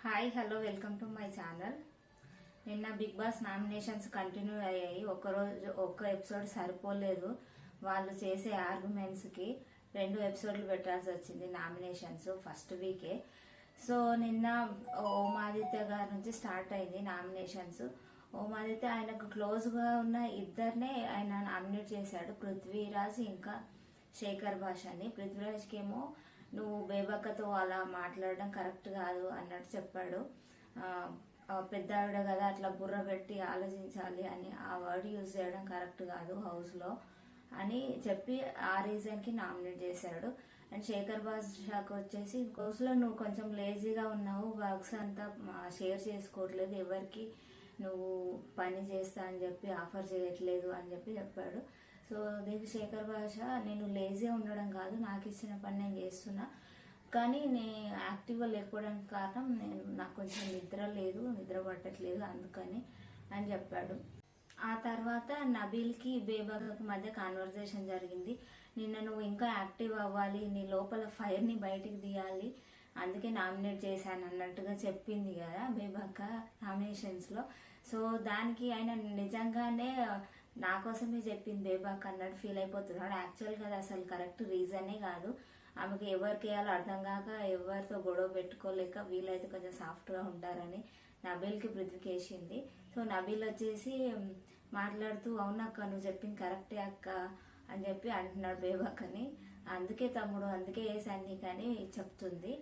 Hi hello welcome to my channel. నిన్న big boss nominations continue అయ్యాయి. ఒక్క episode సరిపోలేదు. వాళ్ళు చేసే ఆర్గ్యుమెంట్స్కి 2 ఎపిసోడ్లు పెట్టాల్సి వచ్చింది నామినేషన్స్ ఫస్ట్ వీకే. సో నిన్న ఓమాదిత్య గారి నుంచి స్టార్ట్ అయింది నామినేషన్స్. ఓమాదిత్య ఆయనకు క్లోజ్గా ఉన్న ఇద్దరినే ఆయన నామినేట్ చేశాడు, పృథ్వీరాజ్ ఇంకా శేఖర్ భాషని. పృథ్వీరాజ్కి ఏమో నువ్వు బేబక్కతో అలా మాట్లాడడం కరెక్ట్ కాదు అన్నట్టు చెప్పాడు. పెద్ద ఆవిడ కదా, అట్లా బుర్ర పెట్టి ఆలోచించాలి అని ఆ వర్డ్ యూజ్ చేయడం కరెక్ట్ కాదు హౌస్లో అని చెప్పి ఆ రీజన్కి నామినేట్ చేశాడు. అండ్ శేఖర్ భాషకు వచ్చేసి హౌస్లో నువ్వు కొంచెం లేజీగా ఉన్నావు, వర్క్స్ అంతా షేర్ చేసుకోవట్లేదు, ఎవరికి నువ్వు పని చేస్తా అని చెప్పి ఆఫర్ చేయట్లేదు అని చెప్పాడు. సో దీనికి శేఖర్ భాష, నేను లేజీగా ఉండడం కాదు, నాకు ఇచ్చిన పని నేను చేస్తున్నా, కానీ నేను యాక్టివ్గా లేకపోవడానికి కారణం నాకు కొంచెం నిద్ర పట్టట్లేదు అందుకని అని చెప్పాడు. ఆ తర్వాత నబీల్కి బేబక్కకి మధ్య కాన్వర్జేషన్ జరిగింది. నిన్న నువ్వు ఇంకా యాక్టివ్ అవ్వాలి, నీ లోపల ఫైర్ని బయటికి తీయాలి, అందుకే నామినేట్ చేశాను అన్నట్టుగా చెప్పింది కదా బేబక్క నామినేషన్స్లో. సో దానికి ఆయన నిజంగానే నా కోసమే చెప్పింది బేబక్క అన్నట్టు ఫీల్ అయిపోతున్నాడు. యాక్చువల్గా అది అసలు కరెక్ట్ రీజనే కాదు. ఆమెకు ఎవరికి వేయాలో అర్థం కాక ఎవరితో గొడవ పెట్టుకోలేక వీళ్ళైతే కొంచెం సాఫ్ట్గా ఉంటారని నబీల్కి పృథ్వీకేసింది. సో నబీల్ వచ్చేసి మాట్లాడుతూ, అవునక్క నువ్వు చెప్పింది కరెక్టే అక్క అని చెప్పి అంటున్నాడు బేబక్కని. అందుకే తమ్ముడు, అందుకే వేసాను నీకు అని చెప్తుంది.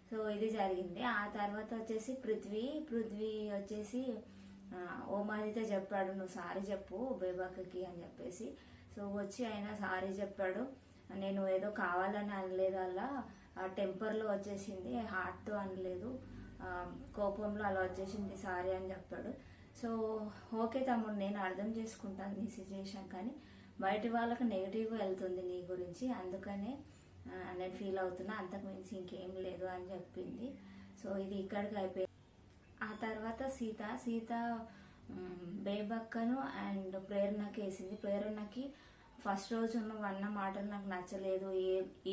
సో ఇది జరిగింది. ఆ తర్వాత వచ్చేసి పృథ్వీ వచ్చేసి ఓమాదిత్య చెప్పాడు, నువ్వు సారీ చెప్పు బేబక్కకి అని చెప్పేసి. సో వచ్చి ఆయన సారీ చెప్పాడు, నేను ఏదో కావాలని అనలేదు, అలా టెంపర్లో వచ్చేసింది, హార్ట్తో అనలేదు, కోపంలో అలా వచ్చేసింది సారీ అని చెప్పాడు. సో ఓకే తమ్ముడు, నేను అర్థం చేసుకుంటాను నీ సిచ్యువేషన్, కానీ బయట వాళ్ళకి నెగిటివ్గా వెళ్తుంది నీ గురించి, అందుకనే నేను ఫీల్ అవుతున్నా, అంతకు మించి ఇంకేం లేదు అని చెప్పింది. సో ఇది ఇక్కడికి అయిపోయింది. ఆ తర్వాత సీత బేబక్కను అండ్ ప్రేరణకి వేసింది. ప్రేరణకి ఫస్ట్ రోజు నువ్వు అన్న మాటలు నాకు నచ్చలేదు,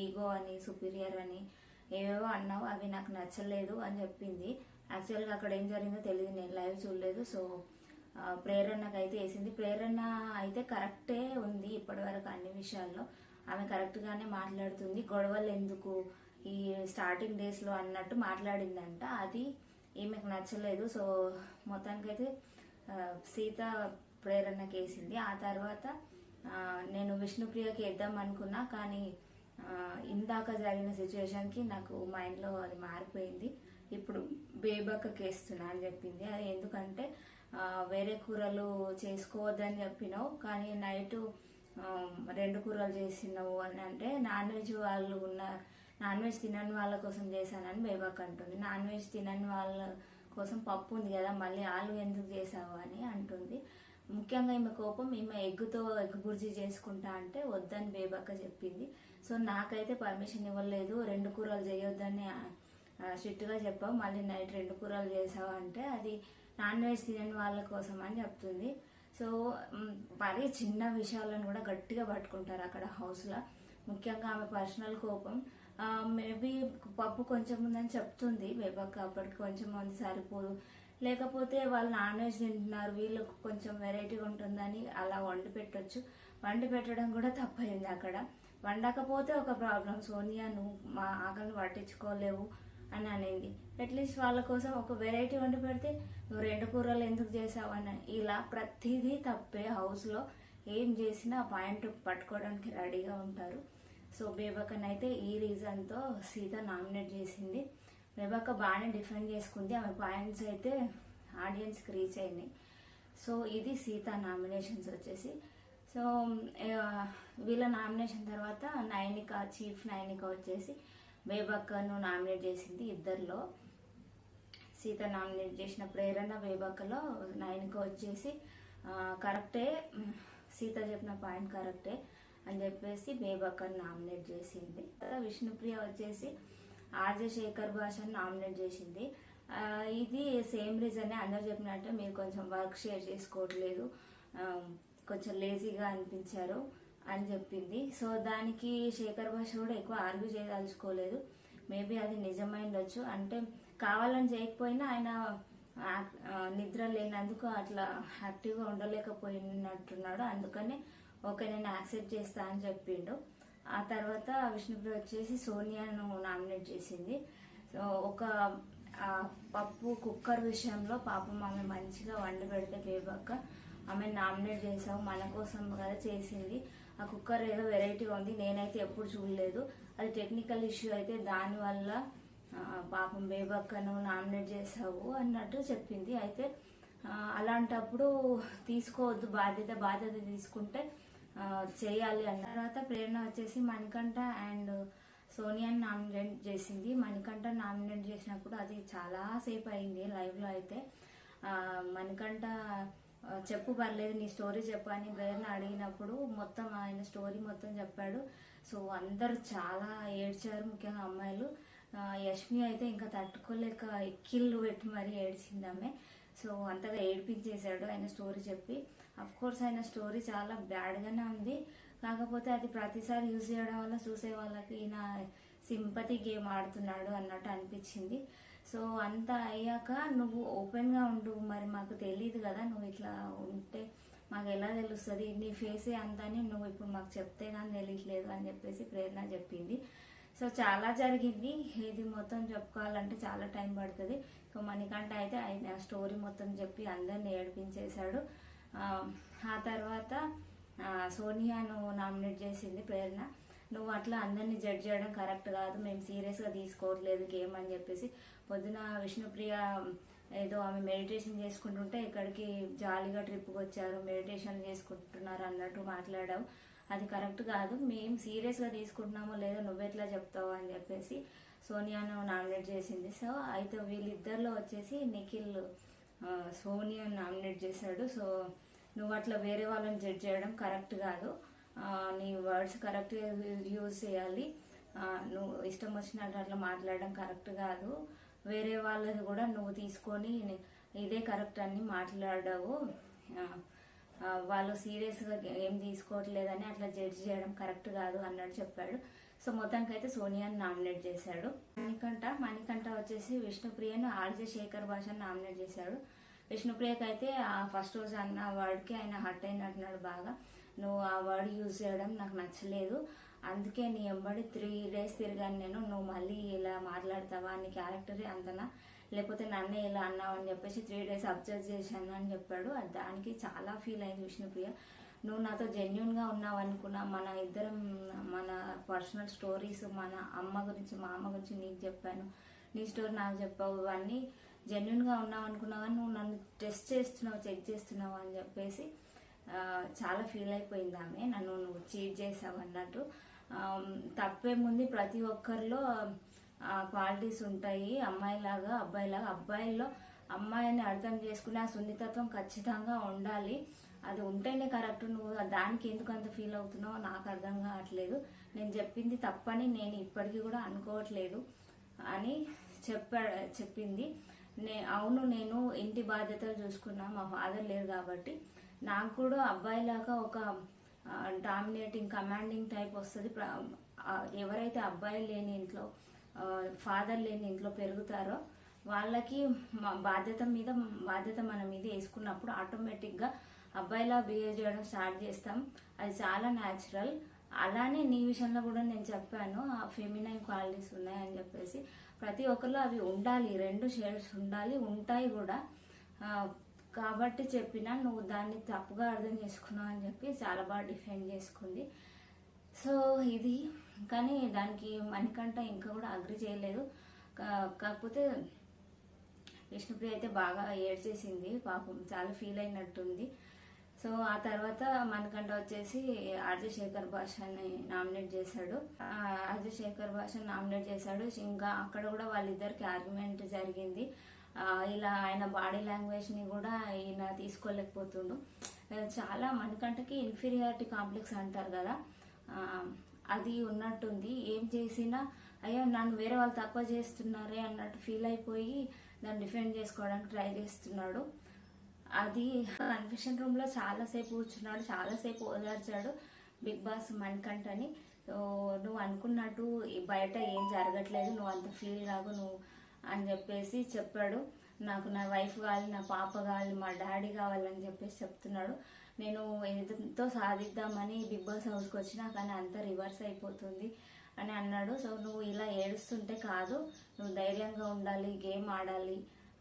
ఈగో అని, సుపీరియర్ అని ఏవేవో అన్నావు, అవి నాకు నచ్చలేదు అని చెప్పింది. యాక్చువల్గా అక్కడ ఏం జరిగిందో తెలియదు, నేను లైవ్ చూడలేదు. సో ప్రేరణకు అయితే వేసింది. ప్రేరణ అయితే కరెక్టే ఉంది ఇప్పటి వరకు అన్ని విషయాల్లో, ఆమె కరెక్ట్గానే మాట్లాడుతుంది. గొడవలు ఎందుకు ఈ స్టార్టింగ్ డేస్లో అన్నట్టు మాట్లాడిందంట, అది ఈమెకు నచ్చలేదు. సో మొత్తానికైతే సీత ప్రేరణకి వేసింది. ఆ తర్వాత నేను విష్ణుప్రియకి వేద్దాం అనుకున్నా, కానీ ఇందాక జరిగిన సిచ్యువేషన్కి నాకు మైండ్లో అది మారిపోయింది, ఇప్పుడు బేబక్కకి వేస్తున్నా అని చెప్పింది. అది ఎందుకంటే వేరే కూరలు చేసుకోవద్దని చెప్పినావు, కానీ నైట్ 2 కూరలు చేసినావు అని అంటే నాన్ వెజ్ తినని వాళ్ళ కోసం చేశానని బేబక్క అంటుంది. నాన్ వెజ్ తినని వాళ్ళ కోసం పప్పు ఉంది కదా, మళ్ళీ ఆలు ఎందుకు చేసావు అని అంటుంది. ముఖ్యంగా ఈమె కోపం, ఈమె ఎగ్ బుర్జీ చేసుకుంటా అంటే వద్దని బేబక్క చెప్పింది. సో నాకైతే పర్మిషన్ ఇవ్వలేదు, 2 కూరలు చేయొద్దని స్ట్రిక్ట్గా చెప్పావు, మళ్ళీ నైట్ 2 కూరలు చేసావు అంటే అది నాన్ వెజ్ తినని వాళ్ళ కోసం అని చెప్తుంది. సో మరీ చిన్న విషయాలను కూడా గట్టిగా పట్టుకుంటారు అక్కడ హౌస్లో. ముఖ్యంగా ఆమె పర్సనల్ కోపం, మేబీ పప్పు కొంచెం ఉందని చెప్తుంది బేబక్క, అప్పటికి కొంచెం మంది సరిపోదు, లేకపోతే వాళ్ళు నాన్ వెజ్ తింటున్నారు, వీళ్ళకు కొంచెం వెరైటీగా ఉంటుందని అలా వండి పెట్టచ్చు. వండి పెట్టడం కూడా తప్పైంది అక్కడ. వండకపోతే ఒక ప్రాబ్లం, సోనియా నువ్వు మా ఆకలిని పట్టించుకోలేవు అని అనేది. అట్లీస్ట్ వాళ్ళ కోసం ఒక వెరైటీ వండి పెడితే నువ్వు 2 కూరలు ఎందుకు చేసావు అని, ఇలా ప్రతిదీ తప్పే. హౌస్లో ఏం చేసినా పాయింట్ పట్టుకోవడానికి రెడీగా ఉంటారు. సో బేబక్కనైతే ఈ రీజన్తో సీత నామినేట్ చేసింది. బేబక్క బాగానే డిఫెండ్ చేసుకుంది, ఆమె పాయింట్స్ అయితే ఆడియన్స్కి రీచ్ అయినాయి. సో ఇది సీత నామినేషన్స్ వచ్చేసి. సో వీళ్ళ నామినేషన్ తర్వాత చీఫ్ నైనిక వచ్చేసి బేబక్కను నామినేట్ చేసింది. ఇద్దరిలో సీత నామినేట్ చేసిన ప్రేరణ బేబక్కలో నైనిక వచ్చేసి కరెక్టే, సీత చెప్పిన పాయింట్ కరెక్టే అని చెప్పేసి బేబక్కను నామినేట్ చేసింది. విష్ణుప్రియ వచ్చేసి ఆర్జే శేఖర్ భాషను నామినేట్ చేసింది. ఇది సేమ్ రీజనే, అందరు చెప్పినట్టే మీరు కొంచెం వర్క్ షేర్ చేసుకోవట్లేదు, కొంచెం లేజీగా అనిపించారు అని చెప్పింది. సో దానికి శేఖర్ భాష కూడా ఎక్కువ ఆర్గ్యూ చేయదలుచుకోలేదు, మేబీ అది నిజమైండొచ్చు. అంటే కావాలని చేయకపోయినా ఆయన నిద్ర లేనందుకు అట్లా యాక్టివ్గా ఉండలేకపోయినట్టున్నాడు. అందుకని ఓకే నేను యాక్సెప్ట్ చేస్తా అని చెప్పిండు. ఆ తర్వాత విష్ణుప్రియ వచ్చేసి సోనియాను నామినేట్ చేసింది. సో ఒక పప్పు కుక్కర్ విషయంలో పాపం ఆమె మంచిగా వండి పెడితే బేబక్క ఆమె నామినేట్ చేసావు, మన కోసం కదా చేసింది. ఆ కుక్కర్ ఏదో వెరైటీగా ఉంది, నేనైతే ఎప్పుడు చూడలేదు, అది టెక్నికల్ ఇష్యూ అయితే దానివల్ల పాపం బేబక్కను నామినేట్ చేసావు అన్నట్టు చెప్పింది. అయితే అలాంటప్పుడు తీసుకోవద్దు, బాధ్యత తీసుకుంటే చేయాలి అన్న తర్వాత ప్రేరణ వచ్చేసి మణికంఠ అండ్ సోనియాని నామినేట్ చేసింది. మణికంఠ నామినేట్ చేసినప్పుడు అది చాలా సేపు అయింది లైవ్లో. అయితే మణికంఠ చెప్పు పర్లేదు నీ స్టోరీ చెప్పని ప్రేరణ అడిగినప్పుడు మొత్తం ఆయన స్టోరీ మొత్తం చెప్పాడు. సో అందరూ చాలా ఏడ్చారు, ముఖ్యంగా అమ్మాయిలు. యష్మి అయితే ఇంకా తట్టుకోలేక ఎక్కిళ్ళు పెట్టి మరీ ఏడ్చింది ఆమె. సో అంతగా ఏడిపించేశాడు ఆయన స్టోరీ చెప్పి. కోర్స్ ఆయన స్టోరీ చాలా బ్యాడ్గానే ఉంది, కాకపోతే అది ప్రతిసారి యూజ్ చేయడం వల్ల చూసే వాళ్ళకి ఈయన సింపతి గేమ్ ఆడుతున్నాడు అన్నట్టు అనిపించింది. సో అంతా అయ్యాక నువ్వు ఓపెన్గా ఉండు, మరి మాకు తెలియదు కదా, నువ్వు ఇట్లా ఉంటే మాకు ఎలా తెలుస్తుంది, నీ ఫేసే అంతని నువ్వు ఇప్పుడు మాకు చెప్తే కానీ తెలియట్లేదు అని చెప్పేసి ప్రేరణ చెప్పింది. సో చాలా జరిగింది, ఇది మొత్తం చెప్పుకోవాలంటే చాలా టైం పడుతుంది. సో మణికంఠ అయితే ఆయన స్టోరీ మొత్తం చెప్పి అందరిని ఏడిపించేశాడు. ఆ తర్వాత సోనియాను నామినేట్ చేసింది ప్రేరణ. నువ్వు అట్లా అందరినీ జడ్జ్ చేయడం కరెక్ట్ కాదు, మేము సీరియస్గా తీసుకోవట్లేదు గేమ్ అని చెప్పేసి. పొద్దున విష్ణుప్రియ ఏదో ఆమె మెడిటేషన్ చేసుకుంటుంటే ఇక్కడికి జాలీగా ట్రిప్కి వచ్చారు, మెడిటేషన్ చేసుకుంటున్నారు అన్నట్టు మాట్లాడావు, అది కరెక్ట్ కాదు, మేము సీరియస్గా తీసుకుంటున్నామో లేదో నువ్వెట్లా చెప్తావు అని చెప్పేసి సోనియాను నామినేట్ చేసింది. సో అయితే వీళ్ళిద్దరిలో వచ్చేసి నిఖిల్ సోనియాను నామినేట్ చేశాడు. సో నువ్వు అట్లా వేరే వాళ్ళని జడ్జ్ చేయడం కరెక్ట్ కాదు, నీ వర్డ్స్ కరెక్ట్గా యూజ్ చేయాలి, నువ్వు ఇష్టం వచ్చినట్టు అట్లా మాట్లాడడం కరెక్ట్ కాదు, వేరే వాళ్ళది కూడా నువ్వు తీసుకొని ఇదే కరెక్ట్ అని మాట్లాడావు, వాళ్ళు సీరియస్గా ఏం తీసుకోవట్లేదని అట్లా జడ్జ్ చేయడం కరెక్ట్ కాదు అన్నట్టు చెప్పాడు. సో మొత్తానికి అయితే సోనియాని నామినేట్ చేశాడు. మణికంఠ వచ్చేసి విష్ణుప్రియను ఆర్జే శేఖర్ భాషను నామినేట్ చేశాడు. విష్ణుప్రియకి అయితే ఆ ఫస్ట్ రోజు అన్న వర్డ్కి ఆయన హర్ట్ అయినట్టున్నాడు బాగా. నువ్వు ఆ వర్డ్ యూజ్ చేయడం నాకు నచ్చలేదు, అందుకే నీ ఎంబడి 3 days తిరిగాను నేను, నువ్వు మళ్ళీ ఇలా మాట్లాడతావా, నీ క్యారెక్టరే అంతనా, లేకపోతే నన్నే ఇలా అన్నావు అని చెప్పేసి 3 days అబ్జర్వ్ చేశాను అని చెప్పాడు. దానికి చాలా ఫీల్ అయింది విష్ణుప్రియ. నువ్వు నాతో జెన్యున్గా ఉన్నావు అనుకున్నా, మన ఇద్దరం మన పర్సనల్ స్టోరీస్, మన అమ్మ గురించి మా అమ్మ గురించి నీకు చెప్పాను, నీ స్టోరీ నాకు చెప్పావు, ఇవన్నీ జెన్యున్గా ఉన్నావు అనుకున్నావు కానీ నువ్వు నన్ను టెస్ట్ చేస్తున్నావు, చెక్ చేస్తున్నావు అని చెప్పేసి చాలా ఫీల్ అయిపోయింది ఆమె, నన్ను నువ్వు చీట్ చేసావు అన్నట్టు. తప్పేముంది, ప్రతి ఒక్కరిలో క్వాలిటీస్ ఉంటాయి, అమ్మాయిలాగా అబ్బాయిలాగా. అబ్బాయిల్లో అమ్మాయిని అర్థం చేసుకునే ఆ సున్నితత్వం ఖచ్చితంగా ఉండాలి, అది ఉంటేనే కరెక్ట్. నువ్వు దానికి ఎందుకు అంత ఫీల్ అవుతున్నావో నాకు అర్థం కావట్లేదు, నేను చెప్పింది తప్పని నేను ఇప్పటికీ కూడా అనుకోవట్లేదు అని చెప్పింది. అవును, నేను ఇంటి బాధ్యతలు చూసుకున్నా, మా ఫాదర్ లేరు కాబట్టి నాకు కూడా అబ్బాయిలాగా ఒక డామినేటింగ్ కమాండింగ్ టైప్ వస్తుంది. ఎవరైతే అబ్బాయిలు లేని ఇంట్లో, ఫాదర్ లేని ఇంట్లో పెరుగుతారో వాళ్ళకి బాధ్యత మన మీద వేసుకున్నప్పుడు ఆటోమేటిక్గా అబ్బాయిలా బిహేవ్ చేయడం స్టార్ట్ చేస్తాం, అది చాలా న్యాచురల్. అలానే నీ విషయంలో కూడా నేను చెప్పాను, ఆ ఫెమినైన్ క్వాలిటీస్ ఉన్నాయని చెప్పేసి. ప్రతి ఒక్కరిలో అవి ఉండాలి, 2 షేడ్స్ ఉండాలి, ఉంటాయి కూడా, కాబట్టి చెప్పినా నువ్వు దాన్ని తప్పుగా అర్థం చేసుకున్నావు అని చెప్పి చాలా బాగా డిఫైన్ చేసుకుంది. సో ఇది, కానీ దానికి మణికంఠ ఇంకా కూడా అగ్రి చేయలేదు. కాకపోతే విష్ణుప్రియ అయితే బాగా ఏడ్చేసింది, పాపం చాలా ఫీల్ అయినట్టుంది. సో ఆ తర్వాత మణికంఠ వచ్చేసి ఆర్జే శేఖర్ భాషని నామినేట్ చేశాడు. ఇంకా అక్కడ కూడా వాళ్ళిద్దరికి ఆర్గ్యుమెంట్ జరిగింది. ఇలా ఆయన బాడీ లాంగ్వేజ్ని కూడా ఈయన తీసుకోలేకపోతుండు. చాలా మణికంఠకి ఇన్ఫీరియారిటీ కాంప్లెక్స్ అంటారు కదా, అది ఉన్నట్టుంది. ఏం చేసినా అయ్యో నన్ను వేరే వాళ్ళు తక్కువ చేస్తున్నారే అన్నట్టు ఫీల్ అయిపోయి దాన్ని డిఫెండ్ చేసుకోవడానికి ట్రై చేస్తున్నాడు. అది కన్ఫెషన్ రూమ్లో చాలాసేపు కూర్చున్నాడు, చాలాసేపు ఓదార్చాడు బిగ్ బాస్ మణికంఠని. నువ్వు అనుకున్నట్టు బయట ఏం జరగట్లేదు, నువ్వు అంత ఫీల్ కాదు, నువ్వు అని చెప్పేసి చెప్పాడు. నాకు నా వైఫ్ కావాలి, నా పాప కావాలి, మా డాడీ కావాలని చెప్పేసి చెప్తున్నాడు. నేను ఎంతో సాధిద్దామని బిగ్ బాస్ హౌస్కి వచ్చినా కానీ అంతా రివర్స్ అయిపోతుంది అని అన్నాడు. సో నువ్వు ఇలా ఏడుస్తుంటే కాదు, నువ్వు ధైర్యంగా ఉండాలి, గేమ్ ఆడాలి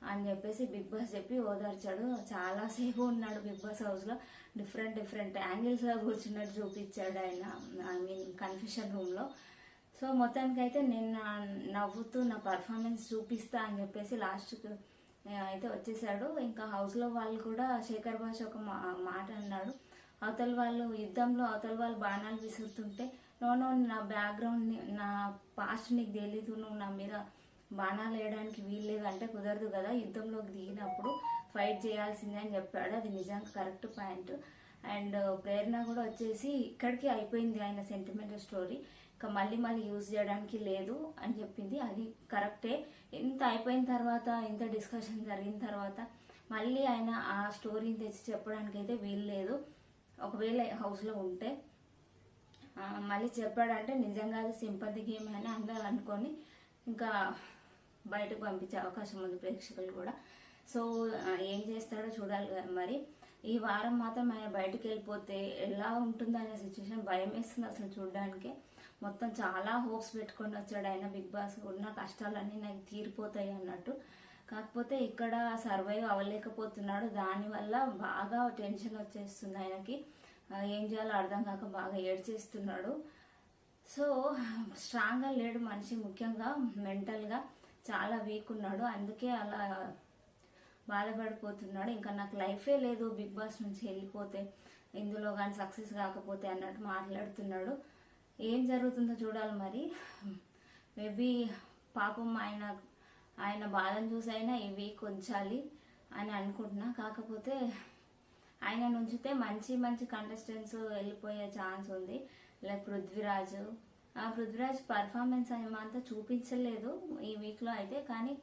అని చెప్పేసి బిగ్ బాస్ చెప్పి ఓదార్చాడు. చాలాసేపు ఉన్నాడు బిగ్ బాస్ హౌస్లో. డిఫరెంట్ యాంగిల్స్లో కూర్చున్నట్టు చూపించాడు ఆయన, ఐ మీన్ కన్ఫ్యూషన్ రూమ్లో. సో మొత్తానికైతే నేను నవ్వుతూ నా పర్ఫార్మెన్స్ చూపిస్తా అని చెప్పేసి లాస్ట్కి అయితే వచ్చేసాడు. ఇంకా హౌస్లో వాళ్ళు కూడా శేఖర్ భాష ఒక మాట అన్నాడు. అవతల వాళ్ళు యుద్ధంలో అవతల వాళ్ళు బాణాలు విసురుతుంటే నో నా బ్యాక్గ్రౌండ్, నా పాస్ట్ నీకు తెలీదు, నువ్వు నా మీద బాణాలు వేయడానికి వీల్లేదు అంటే కుదరదు కదా, యుద్ధంలోకి దిగినప్పుడు ఫైట్ చేయాల్సిందే అని చెప్పాడు. అది నిజంగా కరెక్ట్ పాయింట్. అండ్ ప్రేరణ కూడా వచ్చేసి ఇక్కడికి అయిపోయింది ఆయన సెంటిమెంటల్ స్టోరీ, ఇంకా మళ్ళీ యూజ్ చేయడానికి లేదు అని చెప్పింది. అది కరెక్టే. ఇంత అయిపోయిన తర్వాత, ఇంత డిస్కషన్ జరిగిన తర్వాత మళ్ళీ ఆయన ఆ స్టోరీని తెచ్చి చెప్పడానికి అయితే వీలు లేదు. ఒకవేళ హౌస్లో ఉంటే మళ్ళీ చెప్పాడంటే నిజంగా అది సింపతి గేమ్ అని అందరూ అనుకొని ఇంకా బయటకు పంపించే అవకాశం ఉంది ప్రేక్షకులు కూడా. సో ఏం చేస్తాడో చూడాలి మరి. ఈ వారం మాత్రం ఆయన బయటకు వెళ్ళిపోతే ఎలా ఉంటుందో అనే సిచ్యువేషన్ భయం వేస్తుంది అసలు చూడడానికి. మొత్తం చాలా హోప్స్ పెట్టుకొని వచ్చాడు ఆయన బిగ్ బాస్, ఉన్న కష్టాలన్నీ నాకు తీరిపోతాయి అన్నట్టు. కాకపోతే ఇక్కడ సర్వైవ్ అవ్వలేకపోతున్నాడు. దానివల్ల బాగా టెన్షన్ వచ్చేస్తుంది ఆయనకి. ఏం చేయాలో అర్థం కాక బాగా ఏడ్చేస్తున్నాడు. సో స్ట్రాంగ్గా లేడు మనిషి, ముఖ్యంగా మెంటల్గా చాలా వీక్ ఉన్నాడు. అందుకే అలా బాధపడిపోతున్నాడు. ఇంకా నాకు లైఫే లేదు బిగ్ బాస్ నుంచి వెళ్ళిపోతే, ఇందులో కానీ సక్సెస్ కాకపోతే అన్నట్టు మాట్లాడుతున్నాడు. ఏం జరుగుతుందో చూడాలి మరి. మేబీ పాపం ఆయన బాధను చూసైనా ఈ వీక్ ఉంచాలి అని అనుకుంటున్నా. కాకపోతే ఆయన నుంచితే మంచి కంటెస్టెంట్స్ వెళ్ళిపోయే ఛాన్స్ ఉంది. లైక్ పృథ్వీరాజ్ పర్ఫార్మెన్స్ ఏమంతా చూపించలేదు ఈ వీక్లో అయితే, కానీ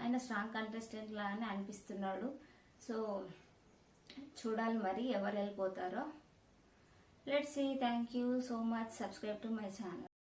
ఆయన స్ట్రాంగ్ కంటెస్టెంట్ లాగానే అనిపిస్తున్నాడు. సో చూడాలి మరి ఎవరు వెళ్ళిపోతారో. Let's see. Thank you so much. Subscribe to my channel.